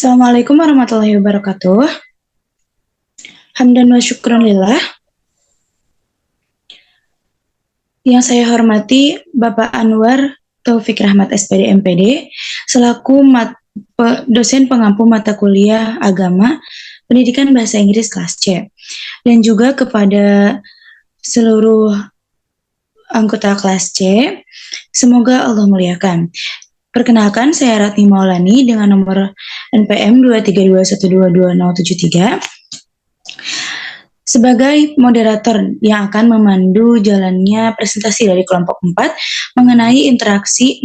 Assalamualaikum warahmatullahi wabarakatuh. Hamdan wa syukran lillah. Yang saya hormati Bapak Anwar Taufik Rahmat SPD MPD selaku dosen pengampu mata kuliah agama pendidikan bahasa Inggris kelas C, dan juga kepada seluruh anggota kelas C, semoga Allah muliakan. Perkenalkan, saya Ratni Maulani dengan nomor NPM 232122073 sebagai moderator yang akan memandu jalannya presentasi dari kelompok 4 mengenai interaksi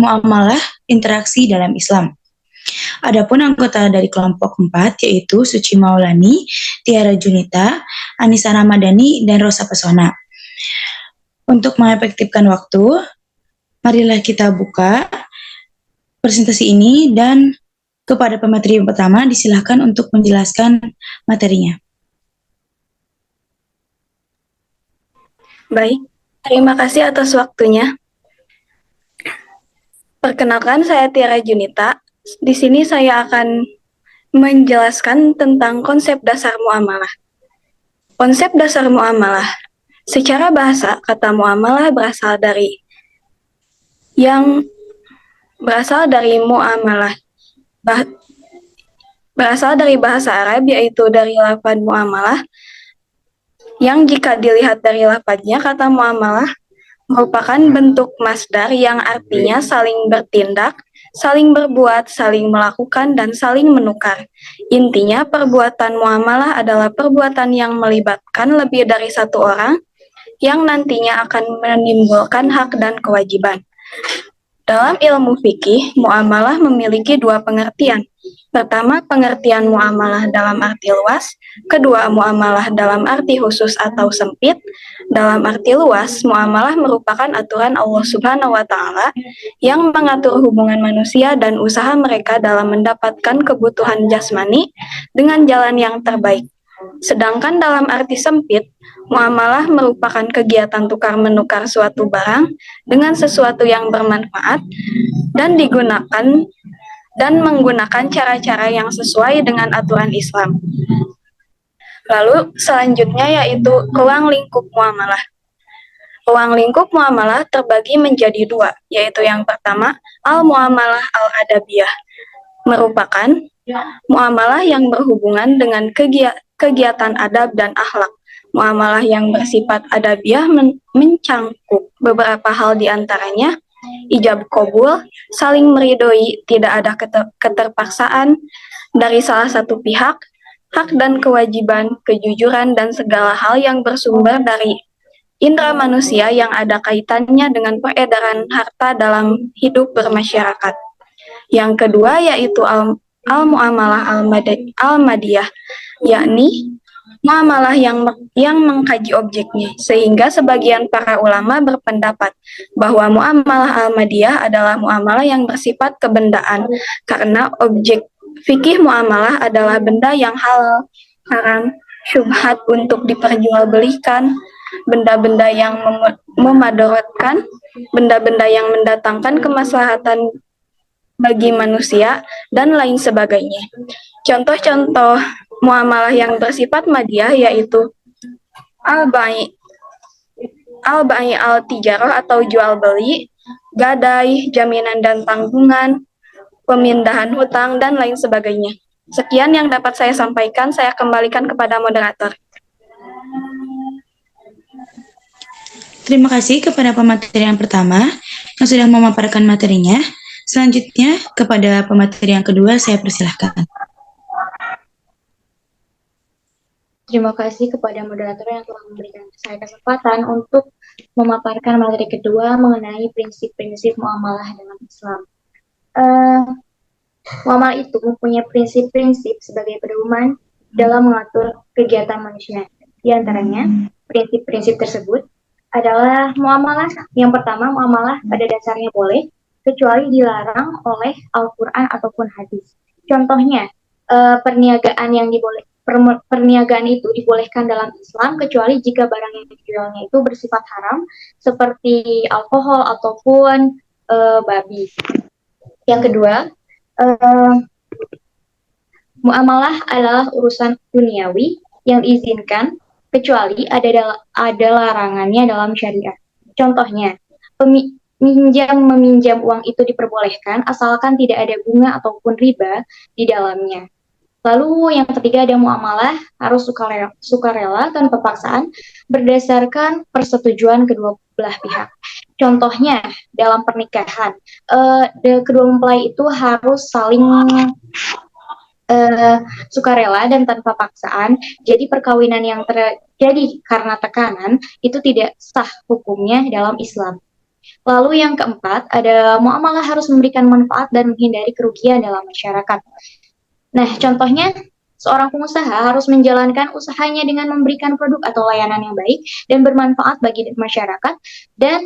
dalam Islam. Adapun anggota dari kelompok 4 yaitu Suci Maulani, Tiara Junita, Anissa Ramadhani, dan Rosa Pesona. Untuk mengefektifkan waktu, marilah kita buka presentasi ini, dan kepada pemateri yang pertama disilahkan untuk menjelaskan materinya. Baik, terima kasih atas waktunya. Perkenalkan, saya Tiara Junita. Di sini saya akan menjelaskan tentang konsep dasar muamalah. Konsep dasar muamalah. Secara bahasa, kata muamalah berasal dari muamalah. Berasal dari bahasa Arab, yaitu dari lafaz muamalah, yang jika dilihat dari lafaznya, kata muamalah merupakan bentuk masdar yang artinya saling bertindak, saling berbuat, saling melakukan, dan saling menukar. Intinya, perbuatan muamalah adalah perbuatan yang melibatkan lebih dari satu orang yang nantinya akan menimbulkan hak dan kewajiban. Dalam ilmu fikih, muamalah memiliki dua pengertian. Pertama, pengertian muamalah dalam arti luas. Kedua, muamalah dalam arti khusus atau sempit. Dalam arti luas, muamalah merupakan aturan Allah Subhanahu wa Ta'ala yang mengatur hubungan manusia dan usaha mereka dalam mendapatkan kebutuhan jasmani dengan jalan yang terbaik. Sedangkan dalam arti sempit, muamalah merupakan kegiatan tukar-menukar suatu barang dengan sesuatu yang bermanfaat dan menggunakan cara-cara yang sesuai dengan aturan Islam. Lalu selanjutnya yaitu ruang lingkup muamalah. Ruang lingkup muamalah terbagi menjadi dua, yaitu yang pertama, al-muamalah al-adabiyah, merupakan muamalah yang berhubungan dengan kegiatan adab dan akhlak. Muamalah yang bersifat adabiyah mencangkup beberapa hal diantaranya ijab qabul, saling meridhoi, tidak ada keterpaksaan dari salah satu pihak, hak dan kewajiban, kejujuran, dan segala hal yang bersumber dari indera manusia yang ada kaitannya dengan peredaran harta dalam hidup bermasyarakat. Yang kedua yaitu al-muamalah al-madiyah, yakni muamalah yang mengkaji objeknya, sehingga sebagian para ulama berpendapat bahwa muamalah al-madiyah adalah muamalah yang bersifat kebendaan, karena objek fikih muamalah adalah benda yang halal, haram, syubhat untuk diperjualbelikan, benda-benda yang memadaratkan, benda-benda yang mendatangkan kemaslahatan bagi manusia, dan lain sebagainya. Contoh-contoh muamalah yang bersifat madiyah yaitu al-bai' al-tijarah atau jual beli, gadai, jaminan dan tanggungan, pemindahan hutang, dan lain sebagainya. Sekian yang dapat saya sampaikan, saya kembalikan kepada moderator. Terima kasih kepada pemateri yang pertama yang sudah memaparkan materinya. Selanjutnya, kepada pemateri yang kedua, saya persilahkan. Terima kasih kepada moderator yang telah memberikan saya kesempatan untuk memaparkan materi kedua mengenai prinsip-prinsip muamalah dalam Islam. Muamalah itu mempunyai prinsip-prinsip sebagai pedoman dalam mengatur kegiatan manusia. Di antaranya, prinsip-prinsip tersebut adalah muamalah. Yang pertama, muamalah pada dasarnya boleh, kecuali dilarang oleh Al-Quran ataupun hadis. Contohnya, perniagaan itu dibolehkan dalam Islam kecuali jika barang yang dijualnya itu bersifat haram, seperti alkohol ataupun babi. Yang kedua, Muamalah adalah urusan duniawi yang diizinkan kecuali ada larangannya dalam syariat. Contohnya, minjam meminjam uang itu diperbolehkan asalkan tidak ada bunga ataupun riba di dalamnya. Lalu yang ketiga ada muamalah harus sukarela tanpa paksaan berdasarkan persetujuan kedua belah pihak. Contohnya dalam pernikahan, kedua mempelai itu harus saling sukarela dan tanpa paksaan. Jadi perkawinan yang terjadi karena tekanan itu tidak sah hukumnya dalam Islam. Lalu yang keempat, ada muamalah harus memberikan manfaat dan menghindari kerugian dalam masyarakat. Nah, contohnya seorang pengusaha harus menjalankan usahanya dengan memberikan produk atau layanan yang baik dan bermanfaat bagi masyarakat dan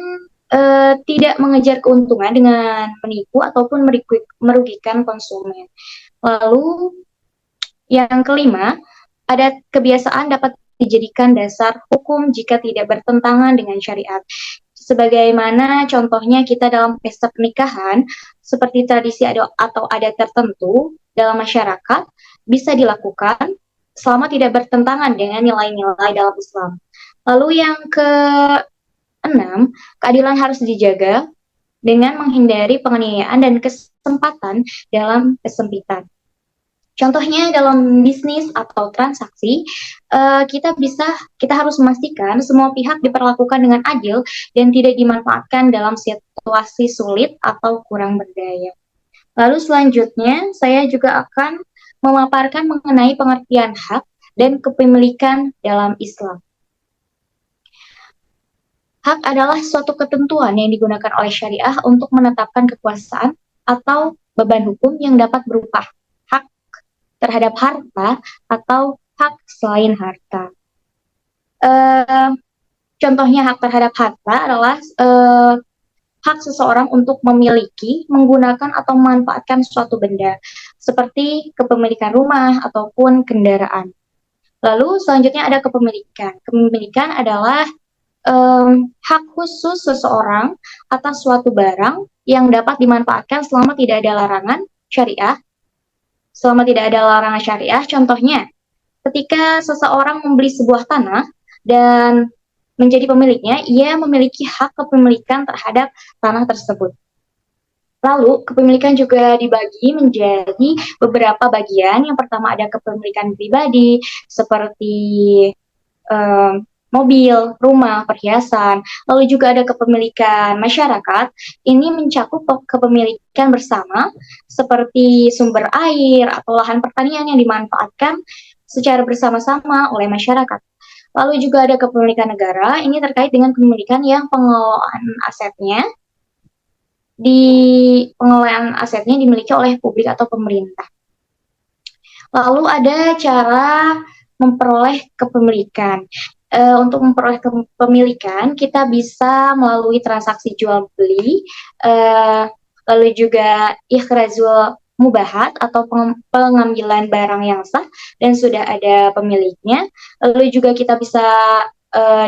tidak mengejar keuntungan dengan menipu ataupun merugikan konsumen. Lalu yang kelima, ada kebiasaan dapat dijadikan dasar hukum jika tidak bertentangan dengan syariat. Sebagaimana contohnya kita dalam pesta pernikahan, seperti tradisi atau adat tertentu dalam masyarakat bisa dilakukan selama tidak bertentangan dengan nilai-nilai dalam Islam. Lalu yang keenam, keadilan harus dijaga dengan menghindari penganiayaan dan kesempatan dalam kesempitan. Contohnya dalam bisnis atau transaksi, kita harus memastikan semua pihak diperlakukan dengan adil dan tidak dimanfaatkan dalam situasi sulit atau kurang berdaya. Lalu selanjutnya, saya juga akan memaparkan mengenai pengertian hak dan kepemilikan dalam Islam. Hak adalah suatu ketentuan yang digunakan oleh syariah untuk menetapkan kekuasaan atau beban hukum yang dapat berupa hak terhadap harta atau hak selain harta. Contohnya hak terhadap harta adalah hak seseorang untuk memiliki, menggunakan atau memanfaatkan suatu benda, seperti kepemilikan rumah ataupun kendaraan. Lalu selanjutnya ada kepemilikan. Kepemilikan adalah hak khusus seseorang atas suatu barang yang dapat dimanfaatkan selama tidak ada larangan syariah. Selama tidak ada larangan syariah, contohnya ketika seseorang membeli sebuah tanah dan menjadi pemiliknya, ia memiliki hak kepemilikan terhadap tanah tersebut. Lalu, kepemilikan juga dibagi menjadi beberapa bagian. Yang pertama ada kepemilikan pribadi, seperti mobil, rumah, perhiasan. Lalu juga ada kepemilikan masyarakat. Ini mencakup kepemilikan bersama, seperti sumber air atau lahan pertanian yang dimanfaatkan secara bersama-sama oleh masyarakat. Lalu juga ada kepemilikan negara, ini terkait dengan kepemilikan yang pengelolaan asetnya dimiliki oleh publik atau pemerintah. Lalu ada cara memperoleh kepemilikan. Untuk memperoleh kepemilikan, kita bisa melalui transaksi jual beli, lalu juga ikhrazul mubahat atau pengambilan barang yang sah dan sudah ada pemiliknya. Lalu juga kita bisa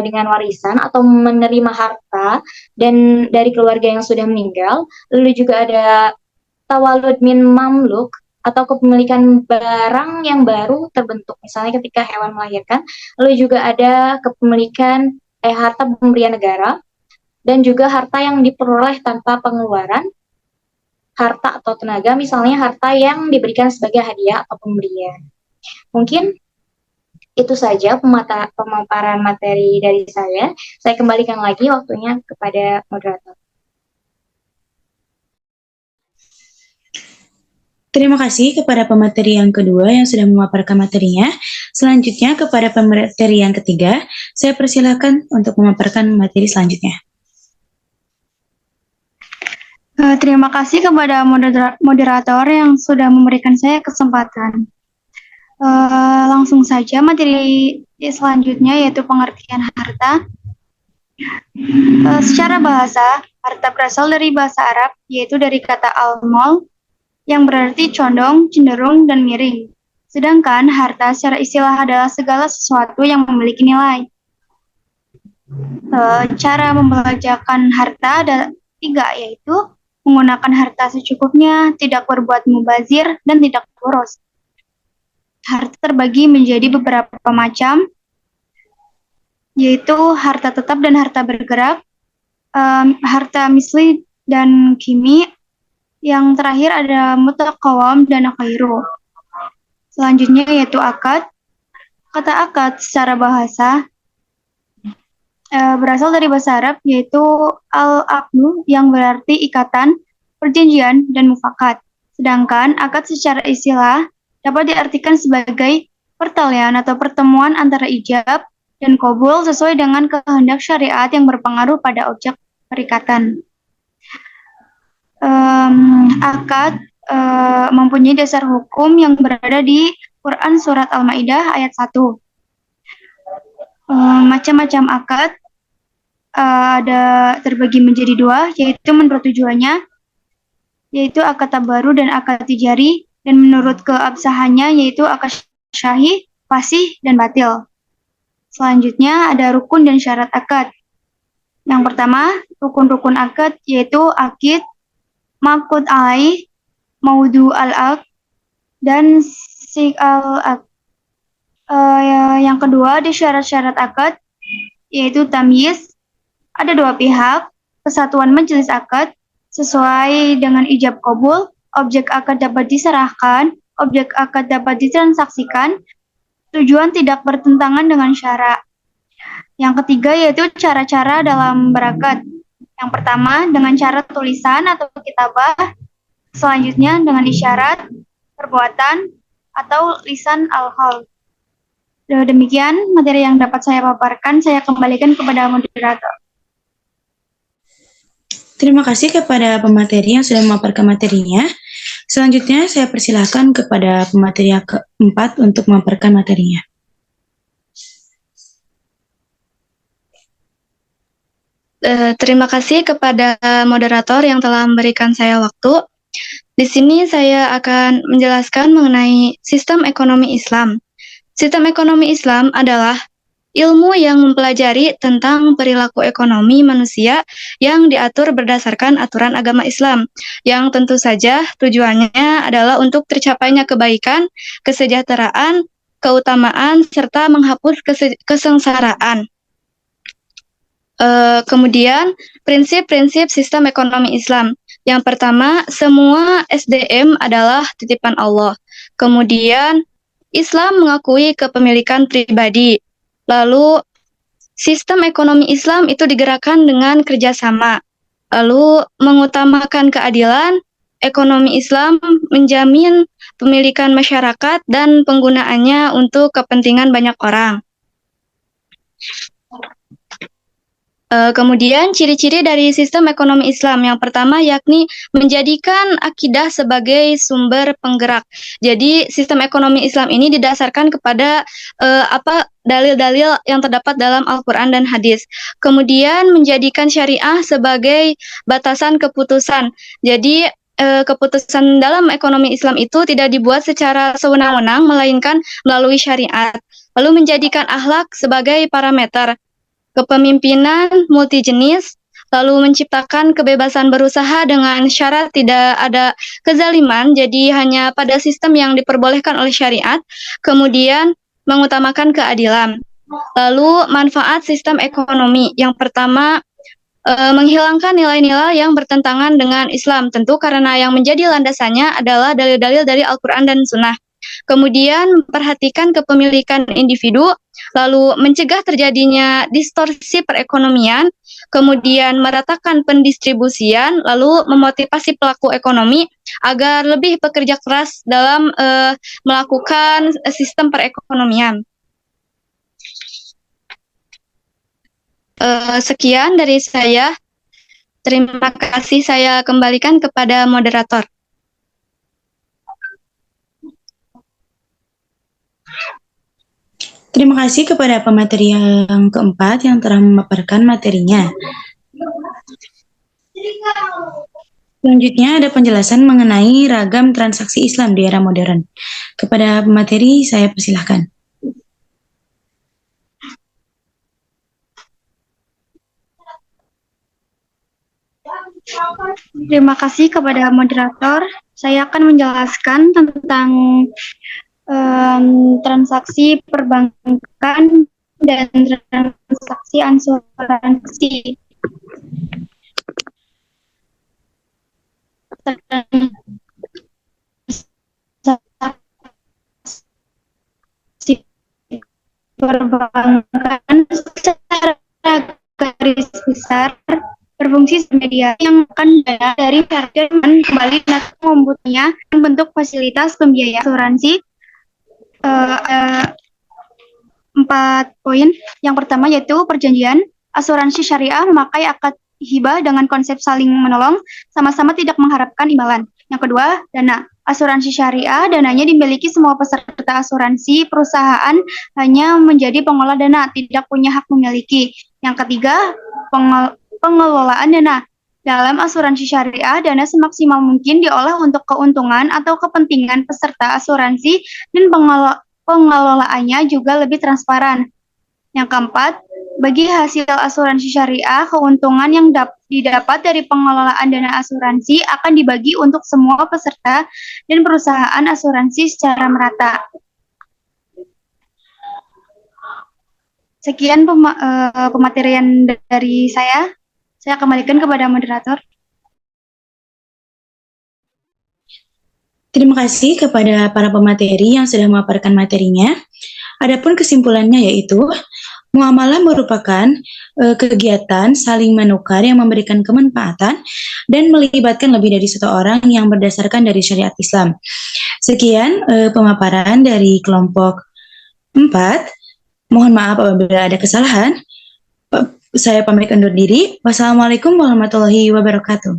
dengan warisan atau menerima harta dan dari keluarga yang sudah meninggal. Lalu juga ada tawalud min mamluk atau kepemilikan barang yang baru terbentuk, misalnya ketika hewan melahirkan. Lalu juga ada kepemilikan harta pemberian negara dan juga harta yang diperoleh tanpa pengeluaran harta atau tenaga, misalnya harta yang diberikan sebagai hadiah atau pemberian. Mungkin itu saja pemaparan materi dari saya. Saya kembalikan lagi waktunya kepada moderator. Terima kasih kepada pemateri yang kedua yang sudah memaparkan materinya. Selanjutnya kepada pemateri yang ketiga, saya persilakan untuk memaparkan materi selanjutnya. Terima kasih kepada moderator yang sudah memberikan saya kesempatan. Langsung saja materi selanjutnya yaitu pengertian harta. Secara bahasa, harta berasal dari bahasa Arab yaitu dari kata al-mal yang berarti condong, cenderung, dan miring. Sedangkan harta secara istilah adalah segala sesuatu yang memiliki nilai. Cara membelanjakan harta ada 3, yaitu menggunakan harta secukupnya, tidak berbuat mubazir, dan tidak boros. harta terbagi menjadi beberapa macam, yaitu harta tetap dan harta bergerak, harta misli dan kimi. Yang terakhir ada mutlak qawam dan khairu. Selanjutnya yaitu akad. Kata akad secara bahasa berasal dari bahasa Arab, yaitu al-aqdu yang berarti ikatan, perjanjian, dan mufakat. Sedangkan akad secara istilah dapat diartikan sebagai pertalian atau pertemuan antara ijab dan qabul sesuai dengan kehendak syariat yang berpengaruh pada objek perikatan. Akad mempunyai dasar hukum yang berada di Quran Surat Al-Ma'idah ayat 1. Macam-macam akad ada terbagi menjadi dua, yaitu menurut tujuannya, yaitu akad tabaru dan akad tijari, dan menurut keabsahannya, yaitu akad syahih, fasih, dan batil. Selanjutnya ada rukun dan syarat akad. Yang pertama, rukun-rukun akad yaitu akid, maqud alaih, maudu al-aqd, dan sik al-aqd. Yang kedua, di syarat-syarat akad yaitu tamyiz, ada dua pihak, kesatuan majelis akad, sesuai dengan ijab qabul, objek akad dapat diserahkan, objek akad dapat ditransaksikan, tujuan tidak bertentangan dengan syara. Yang ketiga yaitu cara-cara dalam berakad. Yang pertama dengan cara tulisan atau kitabah, selanjutnya dengan isyarat, perbuatan, atau lisan al-hal. Demikian materi yang dapat saya paparkan, saya kembalikan kepada moderator. Terima kasih kepada pemateri yang sudah memaparkan materinya. Selanjutnya saya persilakan kepada pemateri yang keempat untuk memaparkan materinya. Terima kasih kepada moderator yang telah memberikan saya waktu. Di sini saya akan menjelaskan mengenai sistem ekonomi Islam. Sistem ekonomi Islam adalah ilmu yang mempelajari tentang perilaku ekonomi manusia yang diatur berdasarkan aturan agama Islam, yang tentu saja tujuannya adalah untuk tercapainya kebaikan, kesejahteraan, keutamaan, serta menghapus kesengsaraan. Kemudian, prinsip-prinsip sistem ekonomi Islam. Yang pertama, semua SDM adalah titipan Allah. Kemudian, Islam mengakui kepemilikan pribadi. Lalu, sistem ekonomi Islam itu digerakkan dengan kerjasama. Lalu, mengutamakan keadilan, ekonomi Islam menjamin pemilikan masyarakat dan penggunaannya untuk kepentingan banyak orang. Kemudian ciri-ciri dari sistem ekonomi Islam yang pertama yakni menjadikan akidah sebagai sumber penggerak. Jadi sistem ekonomi Islam ini didasarkan kepada dalil-dalil yang terdapat dalam Al-Quran dan hadis. Kemudian menjadikan syariah sebagai batasan keputusan. Jadi keputusan dalam ekonomi Islam itu tidak dibuat secara sewenang-wenang melainkan melalui syariat. Lalu menjadikan akhlak sebagai parameter. Kepemimpinan multijenis, lalu menciptakan kebebasan berusaha dengan syarat tidak ada kezaliman, jadi hanya pada sistem yang diperbolehkan oleh syariat, kemudian mengutamakan keadilan. Lalu manfaat sistem ekonomi, yang pertama menghilangkan nilai-nilai yang bertentangan dengan Islam, tentu karena yang menjadi landasannya adalah dalil-dalil dari Al-Quran dan Sunnah. Kemudian memperhatikan kepemilikan individu, lalu mencegah terjadinya distorsi perekonomian, kemudian meratakan pendistribusian, lalu memotivasi pelaku ekonomi agar lebih bekerja keras dalam melakukan sistem perekonomian. Sekian dari saya. Terima kasih, saya kembalikan kepada moderator. Terima kasih kepada pemateri yang keempat yang telah memaparkan materinya. Selanjutnya ada penjelasan mengenai ragam transaksi Islam di era modern. Kepada pemateri saya persilahkan. Terima kasih kepada moderator. Saya akan menjelaskan tentang dalam transaksi perbankan dan transaksi asuransi. Perbankan secara garis besar berfungsi sebagai media yang akan dana dari charter dan kembali membutuhnya bentuk fasilitas pembiayaan asuransi. 4 poin. Yang pertama yaitu perjanjian asuransi syariah memakai akad hibah dengan konsep saling menolong, sama-sama tidak mengharapkan imbalan. Yang kedua, dana. Asuransi syariah, dananya dimiliki semua peserta asuransi, perusahaan hanya menjadi pengelola dana, tidak punya hak memiliki. Yang ketiga, pengelolaan dana. Dalam asuransi syariah, dana semaksimal mungkin diolah untuk keuntungan atau kepentingan peserta asuransi dan pengelolaannya juga lebih transparan. Yang keempat, bagi hasil asuransi syariah, keuntungan yang didapat dari pengelolaan dana asuransi akan dibagi untuk semua peserta dan perusahaan asuransi secara merata. Sekian pematerian dari saya. Saya kembalikan kepada moderator. Terima kasih kepada para pemateri yang sudah memaparkan materinya. Adapun kesimpulannya yaitu, muamalah merupakan kegiatan saling menukar yang memberikan kemanfaatan dan melibatkan lebih dari satu orang yang berdasarkan dari syariat Islam. Sekian pemaparan dari kelompok 4. Mohon maaf apabila ada kesalahan. Saya pamit undur diri. Wassalamualaikum warahmatullahi wabarakatuh.